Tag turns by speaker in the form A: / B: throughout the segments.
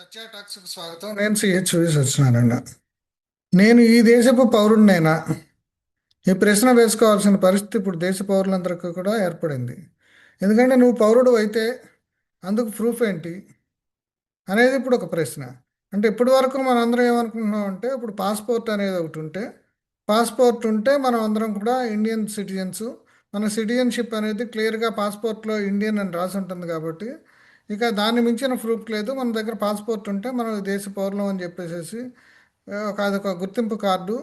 A: సత్య టాక్స్కి స్వాగతం. నేను సిహెచ్వి సత్యనారాయణ. నేను ఈ దేశపు పౌరుడినైనా ఈ ప్రశ్న వేసుకోవాల్సిన పరిస్థితి ఇప్పుడు దేశ పౌరులందరికీ కూడా ఏర్పడింది. ఎందుకంటే నువ్వు పౌరుడు అయితే అందుకు ప్రూఫ్ ఏంటి అనేది ఇప్పుడు ఒక ప్రశ్న. అంటే ఇప్పటి వరకు మనం అందరం ఏమనుకుంటున్నాం అంటే ఇప్పుడు పాస్పోర్ట్ అనేది ఒకటి ఉంటే, పాస్పోర్ట్ ఉంటే మనం అందరం కూడా ఇండియన్ సిటిజన్స్. మన సిటిజన్షిప్ అనేది క్లియర్గా పాస్పోర్ట్లో ఇండియన్ అని రాసి ఉంటుంది కాబట్టి ఇక దాన్ని మించిన ప్రూఫ్ లేదు. మన దగ్గర పాస్పోర్ట్ ఉంటే మనం ఈ దేశ పౌరులం అని చెప్పేసి అదొక గుర్తింపు కార్డు.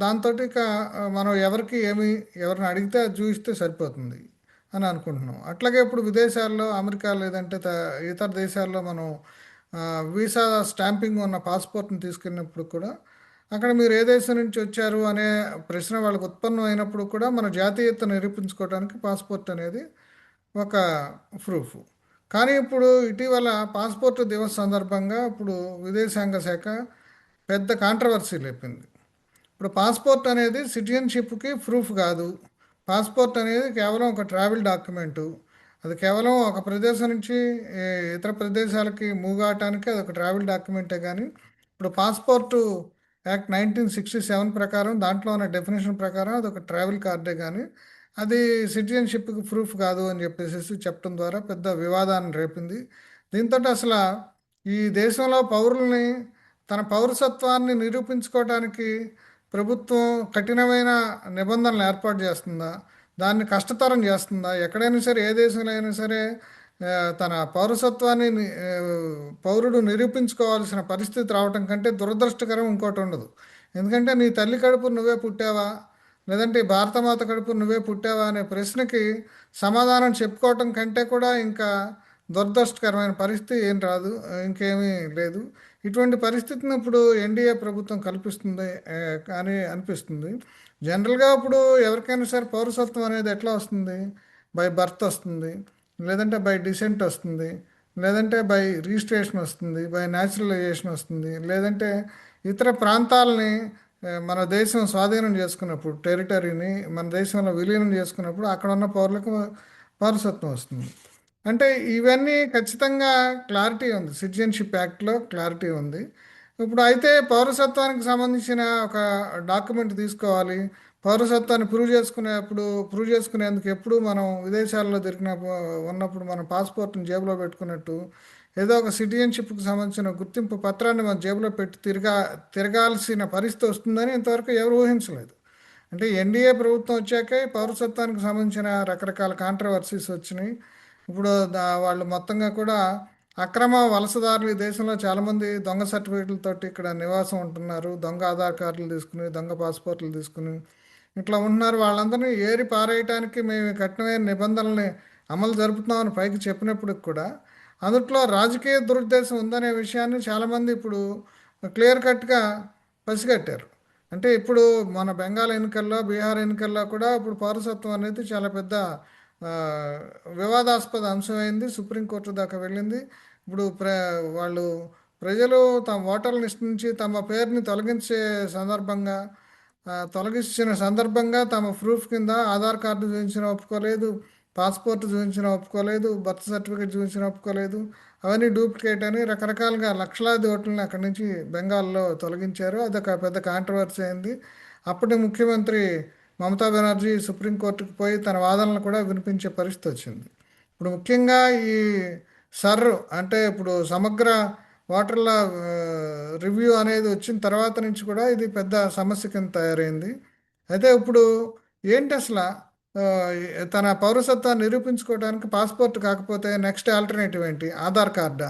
A: దాంతో ఇక మనం ఎవరికి ఎవరిని అడిగితే అది చూపిస్తే సరిపోతుంది అని అనుకుంటున్నాం. అట్లాగే ఇప్పుడు విదేశాల్లో అమెరికా లేదంటే ఇతర దేశాల్లో మనం ఆ, వీసా స్టాంపింగ్ ఉన్న పాస్పోర్ట్ని తీసుకెళ్ళినప్పుడు కూడా అక్కడ మీరు ఏ దేశం నుంచి వచ్చారు అనే ప్రశ్న వాళ్ళకి ఉత్పన్నం అయినప్పుడు కూడా మన జాతీయత నిరూపించుకోవడానికి పాస్పోర్ట్ అనేది ఒక ప్రూఫ్. కానీ ఇప్పుడు ఇటీవల పాస్పోర్ట్ దివస్ సందర్భంగా ఇప్పుడు విదేశాంగ శాఖ పెద్ద కాంట్రవర్సీ లేపింది. ఇప్పుడు పాస్పోర్ట్ అనేది సిటిజన్షిప్కి ప్రూఫ్ కాదు. పాస్పోర్ట్ అనేది కేవలం ఒక ట్రావెల్ డాక్యుమెంటు. అది కేవలం ఒక ప్రదేశం నుంచి ఏ, ఇతర ప్రదేశాలకి మూవ్ అవటానికి అది ఒక ట్రావెల్ డాక్యుమెంటే కానీ ఇప్పుడు పాస్పోర్టు యాక్ట్ 1967 ప్రకారం దాంట్లో ఉన్న డెఫినేషన్ ప్రకారం అది ఒక ట్రావెల్ కార్డే కానీ అది సిటిజన్షిప్కి ప్రూఫ్ కాదు అని చెప్పేసి చెప్పడం ద్వారా పెద్ద వివాదాన్ని రేపింది. దీంతో అసలు ఈ దేశంలో పౌరుల్ని తన పౌరసత్వాన్ని నిరూపించుకోవడానికి ప్రభుత్వం కఠినమైన నిబంధనలు ఏర్పాటు చేస్తుందా, దాన్ని కష్టతరం చేస్తుందా? ఎక్కడైనా సరే ఏ దేశంలో అయినా సరే తన పౌరసత్వాన్ని పౌరుడు నిరూపించుకోవాల్సిన పరిస్థితి రావటం కంటే దురదృష్టకరం ఇంకోటి ఉండదు. ఎందుకంటే నీ తల్లి కడుపు నువ్వే పుట్టావా, లేదంటే ఈ భారతమాత కడుపు నువ్వే పుట్టావా అనే ప్రశ్నకి సమాధానం చెప్పుకోవటం కంటే కూడా ఇంకా దురదృష్టకరమైన పరిస్థితి ఏం రాదు, ఇంకేమీ లేదు. ఇటువంటి పరిస్థితిని ఇప్పుడు ఎన్డీఏ ప్రభుత్వం కల్పిస్తుంది అని అనిపిస్తుంది. జనరల్గా ఇప్పుడు ఎవరికైనా సరే పౌరసత్వం అనేది ఎట్లా వస్తుంది? బై బర్త్ వస్తుంది, లేదంటే బై డిసెంట్ వస్తుంది, లేదంటే బై రిజిస్ట్రేషన్ వస్తుంది, బై న్యాచురలైజేషన్ వస్తుంది, లేదంటే ఇతర ప్రాంతాలని మన దేశం స్వాధీనం చేసుకున్నప్పుడు టెరిటరీని మన దేశంలో విలీనం చేసుకున్నప్పుడు అక్కడ ఉన్న పౌరులకు పౌరసత్వం వస్తుంది. అంటే ఇవన్నీ ఖచ్చితంగా క్లారిటీ ఉంది, సిటిజన్షిప్ యాక్ట్లో క్లారిటీ ఉంది. ఇప్పుడు అయితే పౌరసత్వానికి సంబంధించిన ఒక డాక్యుమెంట్ తీసుకోవాలి. పౌరసత్వాన్ని ప్రూవ్ చేసుకునేందుకు ఎప్పుడు మనం విదేశాల్లో ఉన్నప్పుడు మనం పాస్పోర్ట్ని జేబులో పెట్టుకున్నట్టు ఏదో ఒక సిటిజన్షిప్కి సంబంధించిన గుర్తింపు పత్రాన్ని మన జేబులో పెట్టి తిరగాల్సిన పరిస్థితి వస్తుందని ఇంతవరకు ఎవరు ఊహించలేదు. అంటే ఎన్డీఏ ప్రభుత్వం వచ్చాకే పౌరసత్వానికి సంబంధించిన రకరకాల కాంట్రవర్సీస్ వచ్చినాయి. ఇప్పుడు వాళ్ళు మొత్తంగా కూడా అక్రమ వలసదారులు ఈ దేశంలో చాలామంది దొంగ సర్టిఫికేట్లతోటి ఇక్కడ నివాసం ఉంటున్నారు, దొంగ ఆధార్ కార్డులు తీసుకుని దొంగ పాస్పోర్ట్లు తీసుకుని ఇట్లా ఉంటున్నారు. వాళ్ళందరినీ ఏరి పారేయటానికి మేము ఈ కఠినమైన నిబంధనల్ని అమలు జరుపుతున్నామని పైకి చెప్పినప్పటికి కూడా అందుట్లో రాజకీయ దురుద్దేశం ఉందనే విషయాన్ని చాలామంది ఇప్పుడు క్లియర్ కట్గా పసిగట్టారు. అంటే ఇప్పుడు మన బెంగాల్ ఎన్నికల్లో బీహార్ ఎన్నికల్లో కూడా ఇప్పుడు పౌరసత్వం అనేది చాలా పెద్ద ఆ, వివాదాస్పద అంశమైంది, సుప్రీంకోర్టు దాకా వెళ్ళింది. ఇప్పుడు వాళ్ళు ప్రజలు తమ ఓటర్ల లిస్ట్ నుంచి తమ పేరుని తొలగించిన సందర్భంగా తమ ప్రూఫ్ కింద ఆధార్ కార్డు చూపించిన ఒప్పుకోలేదు, పాస్పోర్ట్ చూపించిన ఒప్పుకోలేదు, బర్త్ సర్టిఫికేట్ చూపించిన ఒప్పుకోలేదు, అవన్నీ డూప్లికేట్ అని రకరకాలుగా లక్షలాది ఓట్లని అక్కడి నుంచి బెంగాల్లో తొలగించారు. అదొక పెద్ద కాంట్రవర్సీ అయింది. అప్పటి ముఖ్యమంత్రి మమతా బెనర్జీ సుప్రీంకోర్టుకు పోయి తన వాదనలు కూడా వినిపించే పరిస్థితి వచ్చింది. ఇప్పుడు ముఖ్యంగా ఈ సర్ అంటే ఇప్పుడు సమగ్ర ఓటర్ల రివ్యూ అనేది వచ్చిన తర్వాత నుంచి కూడా ఇది పెద్ద సమస్య కింద తయారైంది. అయితే ఇప్పుడు ఏంటి అసలు ఆ, తన పౌరసత్వాన్ని నిరూపించుకోవడానికి పాస్పోర్ట్ కాకపోతే నెక్స్ట్ ఆల్టర్నేటివ్ ఏంటి? ఆధార్ కార్డా,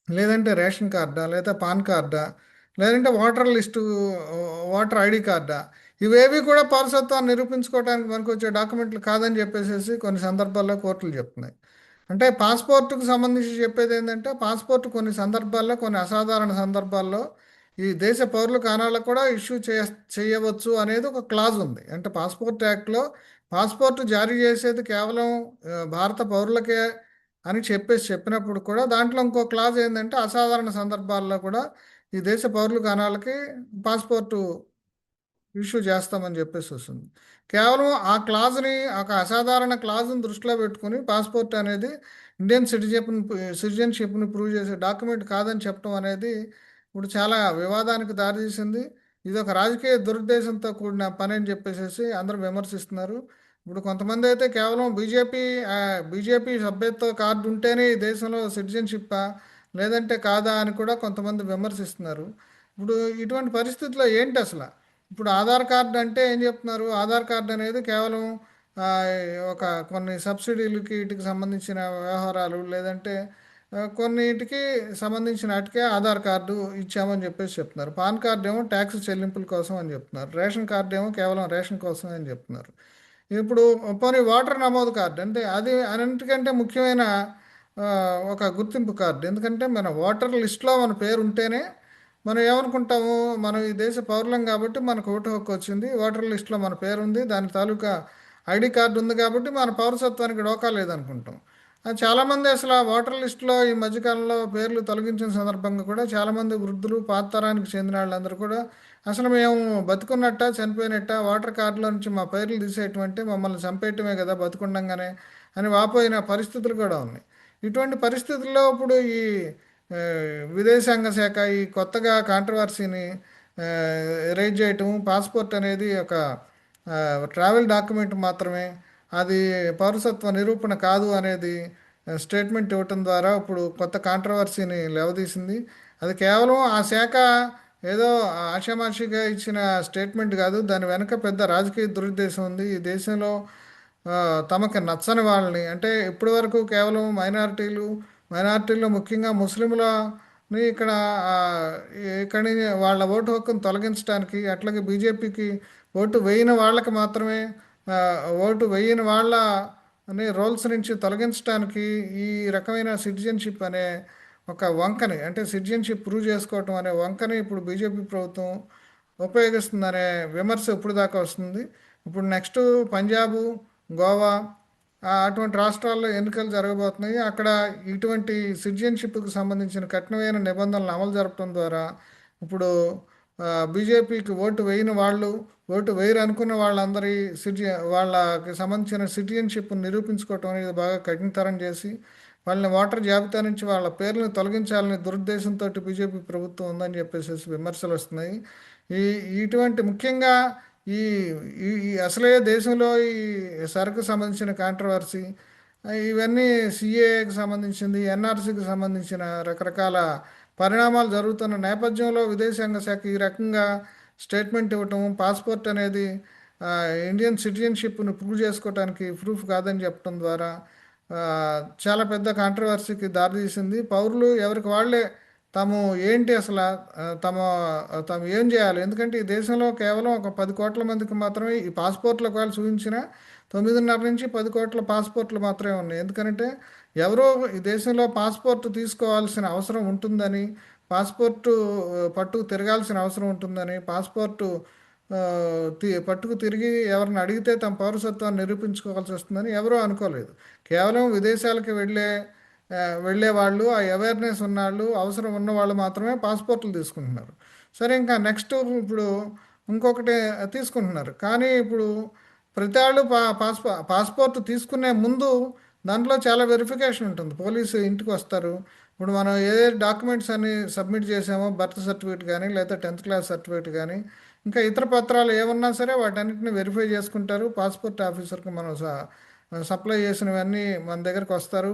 A: లేదంటే రేషన్ కార్డా, లేదా పాన్ కార్డా, లేదంటే ఓటర్ ఐడి కార్డా? ఇవేవి కూడా పౌరసత్వాన్ని నిరూపించుకోవడానికి మనకు వచ్చే డాక్యుమెంట్లు కాదని చెప్పేసి కొన్ని సందర్భాల్లో కోర్టులు చెప్తున్నాయి. అంటే పాస్పోర్ట్కు సంబంధించి చెప్పేది ఏంటంటే పాస్పోర్ట్ కొన్ని సందర్భాల్లో, కొన్ని అసాధారణ సందర్భాల్లో ఈ దేశ పౌరుల కానాలకు కూడా చేయవచ్చు అనేది ఒక క్లాజ్ ఉంది. అంటే పాస్పోర్ట్ యాక్ట్లో పాస్పోర్ట్ జారీ చేసేది కేవలం భారత పౌరులకే అని చెప్పినప్పుడు కూడా దాంట్లో ఇంకో క్లాజ్ ఏంటంటే అసాధారణ సందర్భాల్లో కూడా ఈ దేశ పౌరుల కానాలకి పాస్పోర్టు ఇష్యూ చేస్తామని చెప్పేసి వస్తుంది. కేవలం ఆ క్లాజ్ని, ఒక అసాధారణ క్లాజ్ని దృష్టిలో పెట్టుకుని పాస్పోర్ట్ అనేది ఇండియన్ సిటిజన్షిప్ని ప్రూవ్ చేసే డాక్యుమెంట్ కాదని చెప్పడం అనేది ఇప్పుడు చాలా వివాదానికి దారితీసింది. ఇది ఒక రాజకీయ దురుద్దేశంతో కూడిన పని అని చెప్పేసి అందరూ విమర్శిస్తున్నారు. ఇప్పుడు కొంతమంది అయితే కేవలం బీజేపీ సభ్యత్వ కార్డు ఉంటేనే ఈ దేశంలో సిటిజన్షిప్పా లేదంటే కాదా అని కూడా కొంతమంది విమర్శిస్తున్నారు. ఇప్పుడు ఇటువంటి పరిస్థితుల్లో ఏంటి అసలు? ఇప్పుడు ఆధార్ కార్డు అంటే ఏం చెప్తున్నారు? ఆధార్ కార్డు అనేది కేవలం ఆ, ఒక కొన్ని సబ్సిడీలకి వీటికి సంబంధించిన వ్యవహారాలు, లేదంటే కొన్నిటికి సంబంధించిన వాటికే ఆధార్ కార్డు ఇచ్చామని చెప్పేసి చెప్తున్నారు. పాన్ కార్డు ఏమో ట్యాక్స్ చెల్లింపుల కోసం అని చెప్తున్నారు. రేషన్ కార్డు ఏమో కేవలం రేషన్ కోసం అని చెప్తున్నారు. ఇప్పుడు పోనీ ఓటర్ నమోదు కార్డు అంటే అది అన్నింటికంటే ముఖ్యమైన ఆ, ఒక గుర్తింపు కార్డు. ఎందుకంటే మన ఓటర్ లిస్ట్లో మన పేరు ఉంటేనే మనం ఏమనుకుంటాము, మనం ఈ దేశ పౌరులం కాబట్టి మనకు ఓటు హక్కు వచ్చింది, ఓటర్ లిస్ట్లో మన పేరు ఉంది, దాని తాలూకా ఐడి కార్డు ఉంది కాబట్టి మన పౌరసత్వానికి డోకా లేదనుకుంటాం. చాలామంది అసలు ఆ ఓటర్ లిస్టులో ఈ మధ్యకాలంలో పేర్లు తొలగించిన సందర్భంగా కూడా చాలామంది వృద్ధులు, పాత తరానికి చెందిన వాళ్ళందరూ కూడా అసలు మేము బతుకున్నట్ట చనిపోయినట్ట, ఓటర్ కార్డులో నుంచి మా పేర్లు తీసేయటం మమ్మల్ని చంపేయటమే కదా బతుకుండంగానే అని వాపోయిన పరిస్థితులు కూడా ఉన్నాయి. ఇటువంటి పరిస్థితుల్లో ఇప్పుడు ఈ ఆ, విదేశాంగ శాఖ ఈ కొత్తగా కాంట్రవర్సీని రైజ్ చేయటం, పాస్పోర్ట్ అనేది ఒక ట్రావెల్ డాక్యుమెంట్ మాత్రమే, అది పౌరసత్వ నిరూపణ కాదు అనేది స్టేట్మెంట్ ఇవ్వటం ద్వారా ఇప్పుడు కొత్త కాంట్రవర్సీని లేవదీసింది. అది కేవలం ఆ శాఖ ఏదో ఆషామాషిగా ఇచ్చిన స్టేట్మెంట్ కాదు, దాని వెనుక పెద్ద రాజకీయ దురుద్దేశం ఉంది. ఈ దేశంలో ఆ, తమకు నచ్చని వాళ్ళని, అంటే ఇప్పటి వరకు కేవలం మైనారిటీల్లో ముఖ్యంగా ముస్లింలని ఇక్కడ ఆ, ఇక్కడి వాళ్ళ ఓటు హక్కును తొలగించడానికి, అట్లాగే బీజేపీకి ఓటు వేయని వాళ్ళకి మాత్రమే ఆ, ఓటు వేయని వాళ్ళ అనే రోల్స్ నుంచి తొలగించడానికి ఈ రకమైన సిటిజన్షిప్ అనే ఒక వంకని, అంటే సిటిజన్షిప్ ప్రూవ్ చేసుకోవటం అనే వంకని ఇప్పుడు బీజేపీ ప్రభుత్వం ఉపయోగిస్తుందనే విమర్శ ఇప్పుడు దాకా వస్తుంది. ఇప్పుడు నెక్స్ట్ పంజాబు, గోవా అటువంటి రాష్ట్రాల్లో ఎన్నికలు జరగబోతున్నాయి. అక్కడ ఇటువంటి సిటిజన్షిప్కి సంబంధించిన కఠినమైన నిబంధనలు అమలు జరపడం ద్వారా ఇప్పుడు బీజేపీకి ఓటు వేయని వాళ్ళు, ఓటు వేయరు అనుకున్న వాళ్ళందరి వాళ్ళకి సంబంధించిన సిటిజన్షిప్ నిరూపించుకోవటం అనేది బాగా కఠినతరం చేసి వాళ్ళని ఓటర్ జాబితా నుంచి వాళ్ళ పేర్లను తొలగించాలనే దురుద్దేశంతో బీజేపీ ప్రభుత్వం ఉందని చెప్పేసి విమర్శలు వస్తున్నాయి. ఈ ఇటువంటి ముఖ్యంగా ఈ ఈ అసలే దేశంలో ఈ సరుకు సంబంధించిన కాంట్రవర్సీ, ఇవన్నీ సిఏఏకి సంబంధించింది, ఎన్ఆర్సీకి సంబంధించిన రకరకాల పరిణామాలు జరుగుతున్న నేపథ్యంలో విదేశాంగ శాఖ ఈ రకంగా స్టేట్మెంట్ ఇవ్వటం, పాస్పోర్ట్ అనేది ఆ, ఇండియన్ సిటిజన్షిప్ను ప్రూవ్ చేసుకోవడానికి ప్రూఫ్ కాదని చెప్పడం ద్వారా ఆ, చాలా పెద్ద కాంట్రవర్సీకి దారితీసింది. పౌరులు ఎవరికి వాళ్ళే తాము ఏంటి అసలు తాము ఏం చేయాలి? ఎందుకంటే ఈ దేశంలో కేవలం ఒక 10 కోట్ల మందికి మాత్రమే ఈ పాస్పోర్ట్లు ఒకవేళ చూపించిన 9.5 నుంచి 10 కోట్ల పాస్పోర్ట్లు మాత్రమే ఉన్నాయి. ఎందుకంటే ఎవరో ఈ దేశంలో పాస్పోర్ట్ తీసుకోవాల్సిన అవసరం ఉంటుందని, పాస్పోర్టు పట్టుకు తిరగాల్సిన అవసరం ఉంటుందని, పాస్పోర్టు ఆ, పట్టుకు తిరిగి ఎవరిని అడిగితే తమ పౌరసత్వాన్ని నిరూపించుకోవాల్సి వస్తుందని ఎవరూ అనుకోలేదు. కేవలం విదేశాలకు వెళ్ళే వాళ్ళు, ఆ అవేర్నెస్ ఉన్నవాళ్ళు, అవసరం ఉన్న వాళ్ళు మాత్రమే పాస్పోర్ట్లు తీసుకుంటున్నారు. సరే, ఇంకా నెక్స్ట్ ఇప్పుడు ఇంకొకటి తీసుకుంటున్నారు. కానీ ఇప్పుడు ప్రతి వాళ్ళు పాస్పోర్ట్ తీసుకునే ముందు దాంట్లో చాలా వెరిఫికేషన్ ఉంటుంది. పోలీసు ఇంటికి వస్తారు. ఇప్పుడు మనం ఏ డాక్యుమెంట్స్ అని సబ్మిట్ చేసామో, బర్త్ సర్టిఫికేట్ కానీ లేదా 10th క్లాస్ సర్టిఫికేట్ కానీ ఇంకా ఇతర పత్రాలు ఏమన్నా సరే వాటన్నిటిని వెరిఫై చేసుకుంటారు. పాస్పోర్ట్ ఆఫీసర్కి మనం సప్లై చేసినవన్నీ మన దగ్గరకు వస్తారు.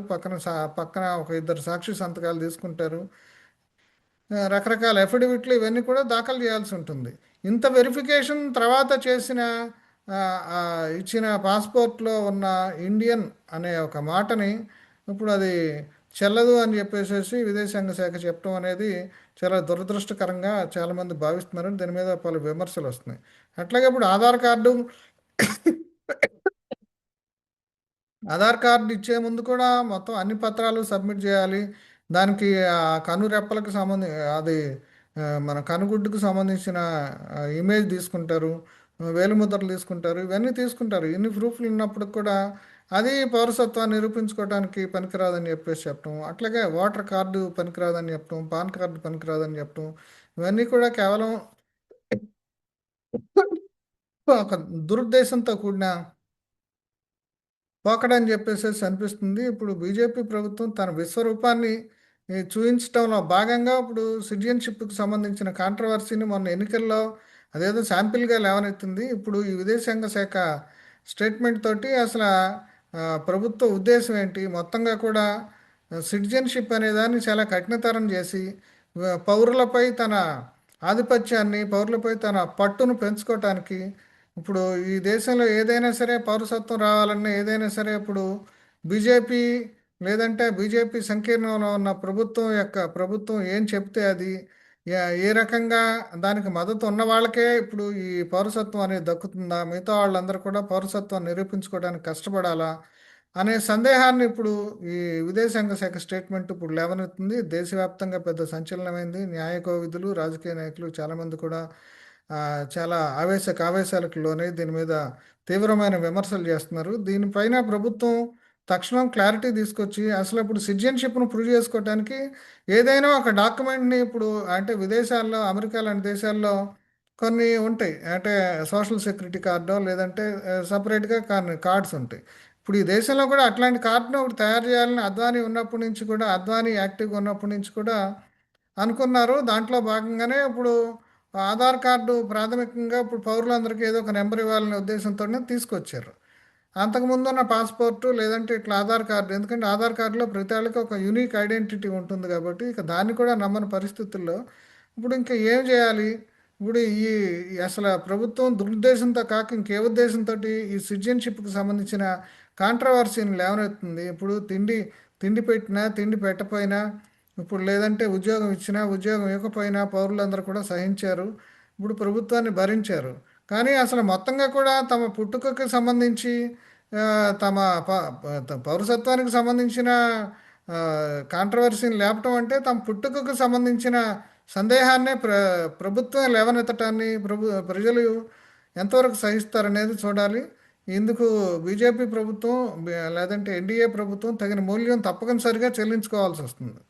A: పక్కన ఒక ఇద్దరు సాక్షి సంతకాలు తీసుకుంటారు. రకరకాల ఎఫిడవిట్లు ఇవన్నీ కూడా దాఖలు చేయాల్సి ఉంటుంది. ఇంత వెరిఫికేషన్ తర్వాత చేసిన ఆ, ఆ, ఇచ్చిన పాస్పోర్ట్లో ఉన్న ఇండియన్ అనే ఒక మాటని ఇప్పుడు అది చెల్లదు అని చెప్పేసి విదేశాంగ శాఖ చెప్పడం అనేది చాలా దురదృష్టకరంగా చాలామంది భావిస్తున్నారు. దీని మీద పలు విమర్శలు వస్తున్నాయి. అట్లాగే ఇప్పుడు ఆధార్ కార్డు ఇచ్చే ముందు కూడా మొత్తం అన్ని పత్రాలు సబ్మిట్ చేయాలి. దానికి ఆ కను రెప్పలకు అది మన కనుగుడ్డుకు సంబంధించిన ఇమేజ్ తీసుకుంటారు, వేలిముద్రలు తీసుకుంటారు, ఇవన్నీ తీసుకుంటారు. ఇన్ని ప్రూఫ్లు ఉన్నప్పుడు కూడా అది పౌరసత్వాన్ని నిరూపించుకోవడానికి పనికిరాదని చెప్పేసి చెప్పడం, అట్లాగే ఓటర్ కార్డు పనికిరాదని చెప్పడం, పాన్ కార్డు పనికిరాదని చెప్పడం, ఇవన్నీ కూడా కేవలం ఒక దురుద్దేశంతో కూడిన పోకడని చెప్పేసి అనిపిస్తుంది. ఇప్పుడు బీజేపీ ప్రభుత్వం తన విశ్వరూపాన్ని చూపించడంలో భాగంగా ఇప్పుడు సిటిజన్షిప్కి సంబంధించిన కాంట్రవర్సీని మొన్న ఎన్నికల్లో అదేదో శాంపిల్గా లేవనెత్తింది. ఇప్పుడు ఈ విదేశాంగ శాఖ స్టేట్మెంట్ తోటి అసలు ప్రభుత్వ ఉద్దేశం ఏంటి, మొత్తంగా కూడా సిటిజన్షిప్ అనే దాన్ని చాలా కఠినతరం చేసి పౌరులపై తన ఆధిపత్యాన్ని, పౌరులపై తన పట్టును పెంచుకోవటానికి ఇప్పుడు ఈ దేశంలో ఏదైనా సరే పౌరసత్వం రావాలన్నా ఏదైనా సరే ఇప్పుడు బీజేపీ లేదంటే బీజేపీ సంకీర్ణంలో ఉన్న ప్రభుత్వం ఏం చెప్తే అది ఏ రకంగా దానికి మద్దతు ఉన్న వాళ్ళకే ఇప్పుడు ఈ పౌరసత్వం అనేది దక్కుతుందా, మిగతా వాళ్ళందరూ కూడా పౌరసత్వం నిరూపించుకోవడానికి కష్టపడాలా అనే సందేహాన్ని ఇప్పుడు ఈ విదేశాంగ శాఖ స్టేట్మెంట్ ఇప్పుడు లేవనెత్తుంది. దేశవ్యాప్తంగా పెద్ద సంచలనమైంది. న్యాయ కోవిదులు, రాజకీయ నాయకులు చాలామంది కూడా ఆ, చాలా ఆవేశాలకు లోనై దీని మీద తీవ్రమైన విమర్శలు చేస్తున్నారు. దీనిపైన ప్రభుత్వం తక్షణం క్లారిటీ తీసుకొచ్చి అసలు ఇప్పుడు సిటిజన్షిప్ను ప్రూవ్ చేసుకోవడానికి ఏదైనా ఒక డాక్యుమెంట్ని ఇప్పుడు అంటే విదేశాల్లో అమెరికా లాంటి దేశాల్లో కొన్ని ఉంటాయి. అంటే సోషల్ సెక్యూరిటీ కార్డో లేదంటే సపరేట్గా కార్డ్స్ ఉంటాయి. ఇప్పుడు ఈ దేశంలో కూడా అట్లాంటి కార్డును ఒకటి తయారు చేయాలని అద్వానీ ఉన్నప్పటి నుంచి కూడా, అద్వానీ యాక్టివ్గా ఉన్నప్పటి నుంచి కూడా అనుకున్నారు. దాంట్లో భాగంగానే ఇప్పుడు ఆధార్ కార్డు ప్రాథమికంగా ఇప్పుడు పౌరులందరికీ ఏదో ఒక నెంబర్ ఇవ్వాలనే ఉద్దేశంతోనే తీసుకొచ్చారు. అంతకుముందు ఉన్న పాస్పోర్టు లేదంటే ఇట్లా ఆధార్ కార్డు, ఎందుకంటే ఆధార్ కార్డులో ప్రతి వాళ్ళకి ఒక యూనిక్ ఐడెంటిటీ ఉంటుంది కాబట్టి ఇక దాన్ని కూడా నమ్మని పరిస్థితుల్లో ఇప్పుడు ఇంకా ఏం చేయాలి. ఇప్పుడు అసలు ప్రభుత్వం దురుద్దేశంతో కాక ఇంకే ఉద్దేశంతో ఈ సిటిజన్షిప్కి సంబంధించిన కాంట్రవర్సీని లేవనెత్తుంది. ఇప్పుడు తిండి పెట్టినా తిండి పెట్టపోయినా ఇప్పుడు లేదంటే ఉద్యోగం ఇచ్చినా ఉద్యోగం ఇవ్వకపోయినా పౌరులందరూ కూడా సహించారు. ఇప్పుడు ప్రభుత్వాన్ని భరించారు. కానీ అసలు మొత్తంగా కూడా తమ పుట్టుకకి సంబంధించి ఆ, తమ పౌరసత్వానికి సంబంధించిన కాంట్రవర్సీని లేపటం అంటే తమ పుట్టుకకు సంబంధించిన సందేహాన్నే ప్రభుత్వం లేవనెత్తటాన్ని ప్రజలు ఎంతవరకు సహిస్తారనేది చూడాలి. ఇందుకు బీజేపీ ప్రభుత్వం లేదంటే ఎన్డీఏ ప్రభుత్వం తగిన మూల్యం తప్పనిసరిగా చెల్లించుకోవాల్సి వస్తుంది.